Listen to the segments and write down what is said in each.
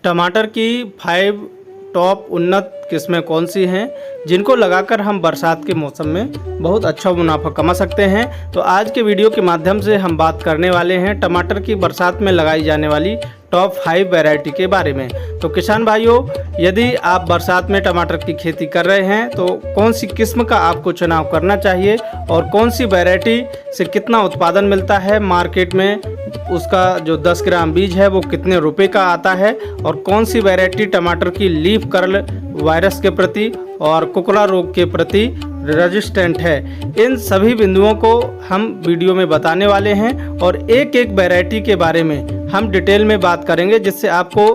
टमाटर की 5 टॉप उन्नत किस्में कौन सी हैं जिनको लगाकर हम बरसात के मौसम में बहुत अच्छा मुनाफा कमा सकते हैं। तो आज के वीडियो के माध्यम से हम बात करने वाले हैं टमाटर की बरसात में लगाई जाने वाली टॉप 5 वैरायटी के बारे में। तो किसान भाइयों, यदि आप बरसात में टमाटर की खेती कर रहे हैं तो कौन सी किस्म का आपको चुनाव करना चाहिए और कौन सी वैरायटी से कितना उत्पादन मिलता है मार्केट में, उसका जो 10 ग्राम बीज है वो कितने रुपए का आता है, और कौन सी वैरायटी टमाटर की लीफ कर्ल वायरस के प्रति और कुकड़ा रोग के प्रति रेजिस्टेंट है, इन सभी बिंदुओं को हम वीडियो में बताने वाले हैं और एक एक वैरायटी के बारे में हम डिटेल में बात करेंगे, जिससे आपको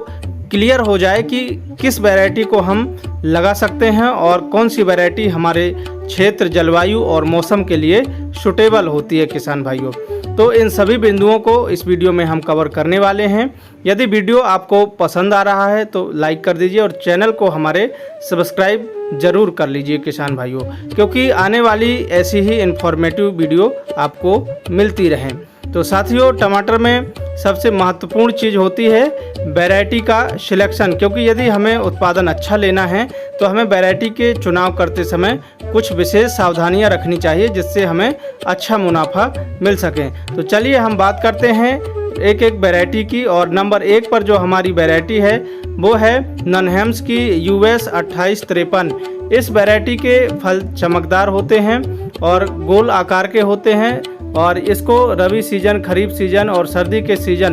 क्लियर हो जाए कि किस वैरायटी को हम लगा सकते हैं और कौन सी वैरायटी हमारे क्षेत्र, जलवायु और मौसम के लिए सूटेबल होती है। किसान भाइयों, तो इन सभी बिंदुओं को इस वीडियो में हम कवर करने वाले हैं। यदि वीडियो आपको पसंद आ रहा है तो लाइक कर दीजिए और चैनल को हमारे सब्सक्राइब ज़रूर कर लीजिए किसान भाइयों, क्योंकि आने वाली ऐसी ही इन्फॉर्मेटिव वीडियो आपको मिलती रहें। तो साथियों, टमाटर में सबसे महत्वपूर्ण चीज़ होती है वैरायटी का सिलेक्शन, क्योंकि यदि हमें उत्पादन अच्छा लेना है तो हमें वैरायटी के चुनाव करते समय कुछ विशेष सावधानियां रखनी चाहिए, जिससे हमें अच्छा मुनाफा मिल सके। तो चलिए हम बात करते हैं एक एक वैरायटी की। और नंबर 1 पर जो हमारी वैरायटी है वो है ननहेम्स की US 2853। इस वैरायटी के फल चमकदार होते हैं और गोल आकार के होते हैं और इसको रबी सीजन, खरीफ सीजन और सर्दी के सीजन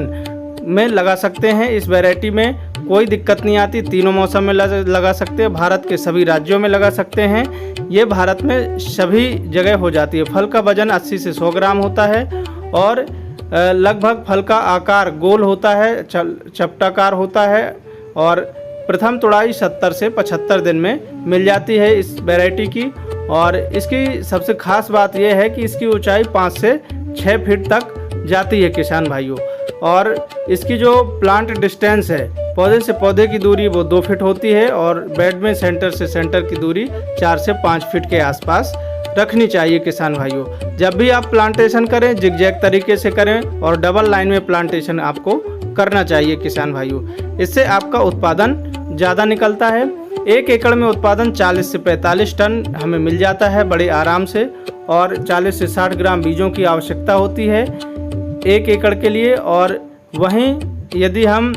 में लगा सकते हैं। इस वैरायटी में कोई दिक्कत नहीं आती, तीनों मौसम में लगा सकते हैं, भारत के सभी राज्यों में लगा सकते हैं, ये भारत में सभी जगह हो जाती है। फल का वजन 80 से 100 ग्राम होता है और लगभग फल का आकार गोल होता है, चपटाकार होता है और प्रथम तुड़ाई 70 से 75 दिन में मिल जाती है इस वैरायटी की। और इसकी सबसे खास बात यह है कि इसकी ऊंचाई 5 से 6 फीट तक जाती है किसान भाइयों। और इसकी जो प्लांट डिस्टेंस है, पौधे से पौधे की दूरी, वो 2 फीट होती है और बेड में सेंटर से सेंटर की दूरी 4 से 5 फीट के आसपास रखनी चाहिए किसान भाइयों। जब भी आप प्लांटेशन करें जिगजैग तरीके से करें और डबल लाइन में प्लांटेशन आपको करना चाहिए किसान भाइयों। इससे आपका उत्पादन ज़्यादा निकलता है। 1 एकड़ में उत्पादन 40 से 45 टन हमें मिल जाता है बड़े आराम से, और 40 से 60 ग्राम बीजों की आवश्यकता होती है 1 एकड़ के लिए। और वहीं यदि हम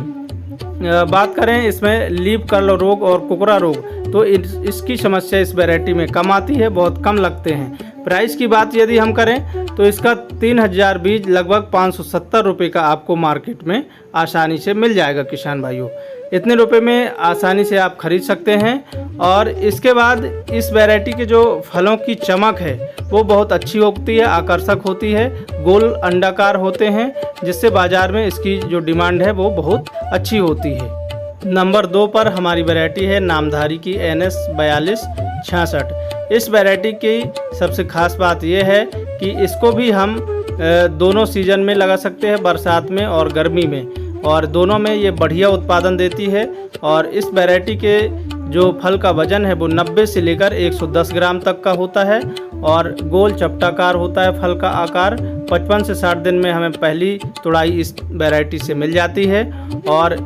बात करें इसमें लीफ कर्ल रोग और कुकड़ा रोग, तो इसकी समस्या इस वैरायटी में कम आती है, बहुत कम लगते हैं। प्राइस की बात यदि हम करें तो इसका 3000 बीज लगभग 570 रुपये का आपको मार्केट में आसानी से मिल जाएगा किसान भाइयों। इतने रुपए में आसानी से आप खरीद सकते हैं। और इसके बाद इस वैरायटी के जो फलों की चमक है वो बहुत अच्छी होती है, आकर्षक होती है, गोल अंडाकार होते हैं, जिससे बाज़ार में इसकी जो डिमांड है वो बहुत अच्छी होती है। नंबर 2 पर हमारी वैरायटी है नामधारी की NS 4266। इस वैरायटी की सबसे खास बात यह है कि इसको भी हम दोनों सीज़न में लगा सकते हैं, बरसात में और गर्मी में, और दोनों में ये बढ़िया उत्पादन देती है। और इस वैरायटी के जो फल का वजन है वो 90 से लेकर 110 ग्राम तक का होता है और गोल चपटाकार होता है फल का आकार। 55 से 60 दिन में हमें पहली तुड़ाई इस वैरायटी से मिल जाती है और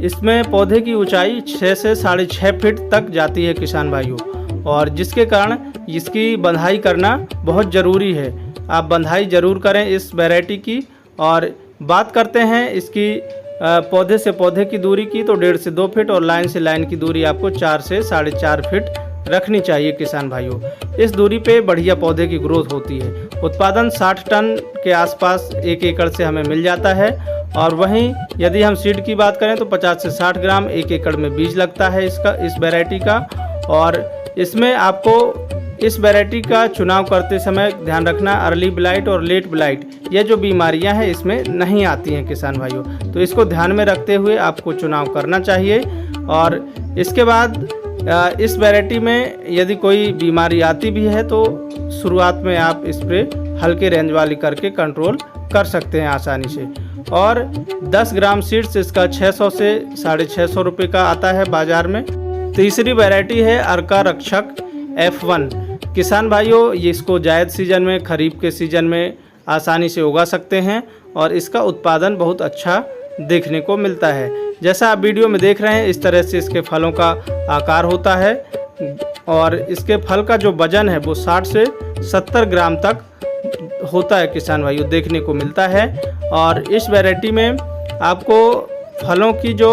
इसमें पौधे की ऊंचाई 6 से 6.5 फीट तक जाती है किसान भाइयों, और जिसके कारण इसकी बंधाई करना बहुत ज़रूरी है। आप बंधाई ज़रूर करें इस वैरायटी की। और बात करते हैं इसकी पौधे से पौधे की दूरी की, तो 1.5 से 2 फीट और लाइन से लाइन की दूरी आपको 4 से 4.5 फीट रखनी चाहिए किसान भाइयों। इस दूरी पे बढ़िया पौधे की ग्रोथ होती है। उत्पादन 60 टन के आसपास 1 एकड़ से हमें मिल जाता है। और वहीं यदि हम सीड की बात करें तो 50 से 60 ग्राम 1 एकड़ में बीज लगता है इस वैरायटी का। और इसमें आपको इस वैरायटी का चुनाव करते समय ध्यान रखना, अर्ली ब्लाइट और लेट ब्लाइट, ये जो बीमारियां हैं इसमें नहीं आती हैं किसान भाइयों, तो इसको ध्यान में रखते हुए आपको चुनाव करना चाहिए। और इसके बाद इस वैरायटी में यदि कोई बीमारी आती भी है तो शुरुआत में आप स्प्रे हल्के रेंज वाली करके कंट्रोल कर सकते हैं आसानी से। और 10 ग्राम सीड्स इसका 600 से 650 रुपये का आता है बाज़ार में। तीसरी वैरायटी है अर्का रक्षक F1। किसान भाइयों, ये इसको जायद सीजन में, खरीफ के सीजन में आसानी से उगा सकते हैं और इसका उत्पादन बहुत अच्छा देखने को मिलता है। जैसा आप वीडियो में देख रहे हैं इस तरह से इसके फलों का आकार होता है और इसके फल का जो वज़न है वो 60 से 70 ग्राम तक होता है किसान भाइयों, देखने को मिलता है। और इस वैरायटी में आपको फलों की जो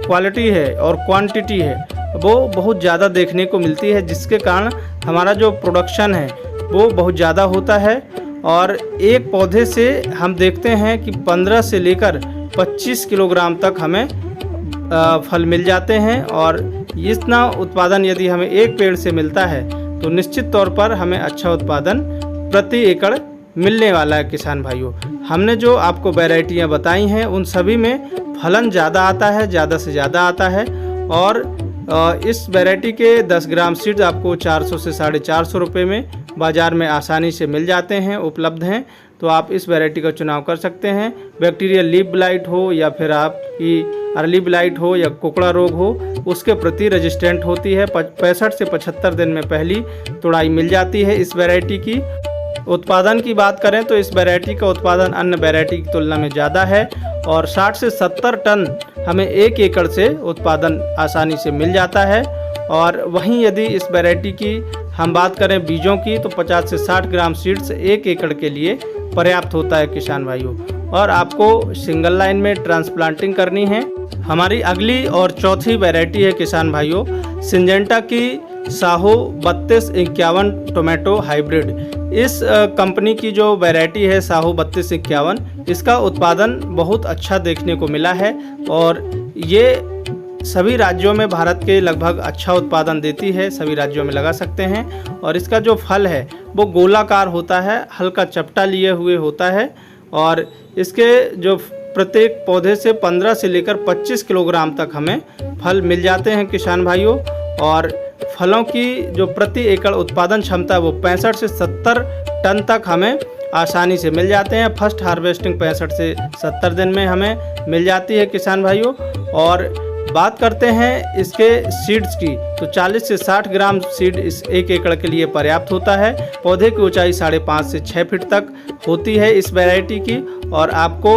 क्वालिटी है और क्वांटिटी है वो बहुत ज़्यादा देखने को मिलती है, जिसके कारण हमारा जो प्रोडक्शन है वो बहुत ज़्यादा होता है। और एक पौधे से हम देखते हैं कि 15 से लेकर 25 किलोग्राम तक हमें फल मिल जाते हैं। और इतना उत्पादन यदि हमें एक पेड़ से मिलता है तो निश्चित तौर पर हमें अच्छा उत्पादन प्रति एकड़ मिलने वाला है किसान भाइयों। हमने जो आपको वैरायटियाँ बताई हैं उन सभी में फलन ज़्यादा आता है, ज़्यादा से ज़्यादा आता है। और इस वैरायटी के 10 ग्राम सीड्स आपको 400 से 450 रुपये में बाज़ार में आसानी से मिल जाते हैं, उपलब्ध हैं। तो आप इस वैरायटी का चुनाव कर सकते हैं। बैक्टीरियल लीफ ब्लाइट हो या फिर आपकी अर्ली ब्लाइट हो या कुकड़ा रोग हो, उसके प्रति रेजिस्टेंट होती है। 65 से 75 दिन में पहली तुड़ाई मिल जाती है इस वैरायटी की। उत्पादन की बात करें तो इस वैरायटी का उत्पादन अन्य वैरायटी की तुलना में ज़्यादा है और 60 से 70 टन हमें एक एकड़ से उत्पादन आसानी से मिल जाता है। और वहीं यदि इस वैरायटी की हम बात करें बीजों की तो 50 से 60 ग्राम सीड्स एक एकड़ के लिए पर्याप्त होता है किसान भाइयों। और आपको सिंगल लाइन में ट्रांसप्लांटिंग करनी है। हमारी अगली और चौथी वैरायटी है किसान भाइयों सिंजेंटा की साहो 3251 टोमेटो हाइब्रिड। इस कंपनी की जो वैरायटी है साहो 3251, इसका उत्पादन बहुत अच्छा देखने को मिला है और ये सभी राज्यों में भारत के लगभग अच्छा उत्पादन देती है, सभी राज्यों में लगा सकते हैं। और इसका जो फल है वो गोलाकार होता है, हल्का चपटा लिए हुए होता है। और इसके जो प्रत्येक पौधे से 15 से लेकर 25 किलोग्राम तक हमें फल मिल जाते हैं किसान भाइयों। और फलों की जो प्रति एकड़ उत्पादन क्षमता है वो 65 से 70 टन तक हमें आसानी से मिल जाते हैं। फर्स्ट हार्वेस्टिंग 65 से 70 दिन में हमें मिल जाती है किसान भाइयों। और बात करते हैं इसके सीड्स की तो 40 से 60 ग्राम सीड इस एक एकड़ के लिए पर्याप्त होता है। पौधे की ऊंचाई 5.5 से 6 फीट तक होती है इस वैरायटी की। और आपको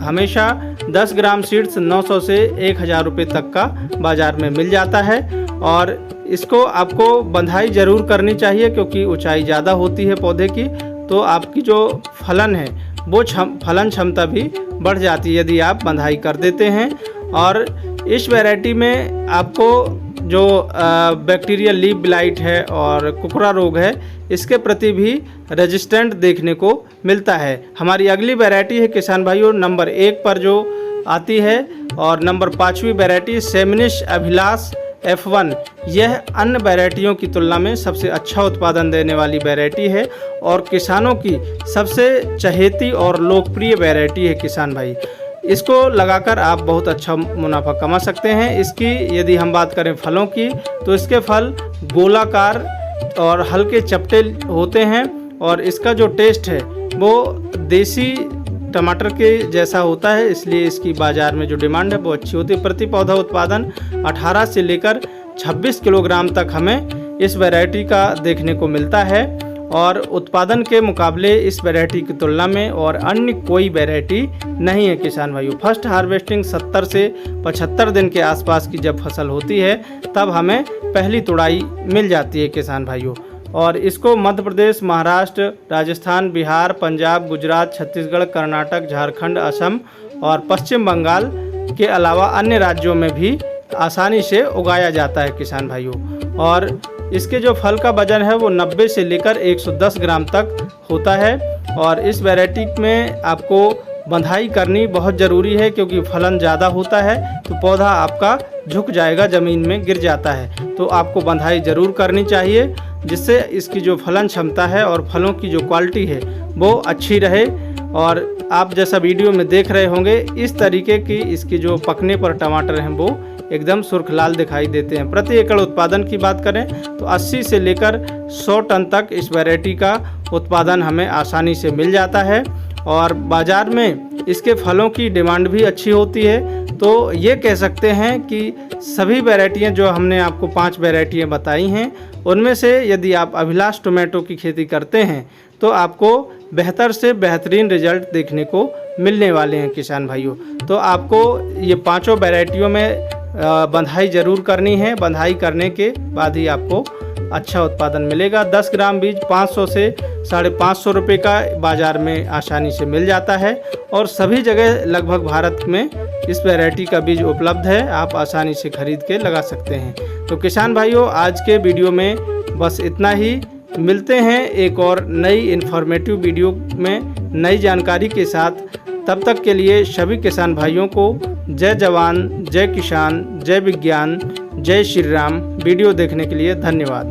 हमेशा 10 ग्राम सीड्स 900 से 1000 रुपये तक का बाज़ार में मिल जाता है। और इसको आपको बंधाई ज़रूर करनी चाहिए क्योंकि ऊंचाई ज़्यादा होती है पौधे की, तो आपकी जो फलन है वो फलन क्षमता भी बढ़ जाती है यदि आप बंधाई कर देते हैं। और इस वैरायटी में आपको जो बैक्टीरियल लीफ ब्लाइट है और कुकड़ा रोग है इसके प्रति भी रेजिस्टेंट देखने को मिलता है। हमारी अगली वैरायटी है किसान भाइयों नंबर 1 पर जो आती है और नंबर 5वीं वैरायटी सेमिनिश अभिलाष F1। यह अन्य वैरायटियों की तुलना में सबसे अच्छा उत्पादन देने वाली वैरायटी है और किसानों की सबसे चहेती और लोकप्रिय वैरायटी है किसान भाई। इसको लगाकर आप बहुत अच्छा मुनाफा कमा सकते हैं। इसकी यदि हम बात करें फलों की तो इसके फल गोलाकार और हल्के चपटे होते हैं और इसका जो टेस्ट है वो देसी टमाटर के जैसा होता है, इसलिए इसकी बाज़ार में जो डिमांड है वो अच्छी होती है। प्रति पौधा उत्पादन 18 से लेकर 26 किलोग्राम तक हमें इस वैरायटी का देखने को मिलता है। और उत्पादन के मुकाबले इस वैरायटी की तुलना में और अन्य कोई वैरायटी नहीं है किसान भाइयों। फर्स्ट हार्वेस्टिंग 70 से 75 दिन के आसपास की जब फसल होती है तब हमें पहली तुड़ाई मिल जाती है किसान भाइयों। और इसको मध्य प्रदेश, महाराष्ट्र, राजस्थान, बिहार, पंजाब, गुजरात, छत्तीसगढ़, कर्नाटक, झारखंड, असम और पश्चिम बंगाल के अलावा अन्य राज्यों में भी आसानी से उगाया जाता है किसान भाइयों। और इसके जो फल का वजन है वो 90 से लेकर 110 ग्राम तक होता है। और इस वैरायटी में आपको बंधाई करनी बहुत ज़रूरी है क्योंकि फलन ज़्यादा होता है तो पौधा आपका झुक जाएगा, ज़मीन में गिर जाता है। तो आपको बंधाई ज़रूर करनी चाहिए जिससे इसकी जो फलन क्षमता है और फलों की जो क्वालिटी है वो अच्छी रहे। और आप जैसा वीडियो में देख रहे होंगे इस तरीके की इसकी जो पकने पर टमाटर हैं वो एकदम सुर्ख लाल दिखाई देते हैं। प्रति एकड़ उत्पादन की बात करें तो 80 से लेकर 100 टन तक इस वैरायटी का उत्पादन हमें आसानी से मिल जाता है। और बाज़ार में इसके फलों की डिमांड भी अच्छी होती है। तो ये कह सकते हैं कि सभी वैरायटियाँ जो हमने आपको 5 वैरायटियाँ बताई हैं उनमें से यदि आप अभिलाष टोमेटो की खेती करते हैं तो आपको बेहतर से बेहतरीन रिजल्ट देखने को मिलने वाले हैं किसान भाइयों। तो आपको ये पांचों वैरायटियों में बंधाई ज़रूर करनी है। बंधाई करने के बाद ही आपको अच्छा उत्पादन मिलेगा। 10 ग्राम बीज 500 से 550 रुपये का बाज़ार में आसानी से मिल जाता है और सभी जगह लगभग भारत में इस वैरायटी का बीज उपलब्ध है। आप आसानी से खरीद के लगा सकते हैं। तो किसान भाइयों, आज के वीडियो में बस इतना ही। मिलते हैं एक और नई इन्फॉर्मेटिव वीडियो में नई जानकारी के साथ। तब तक के लिए सभी किसान भाइयों को जय जवान, जय किसान, जय विज्ञान, जय श्री राम। वीडियो देखने के लिए धन्यवाद।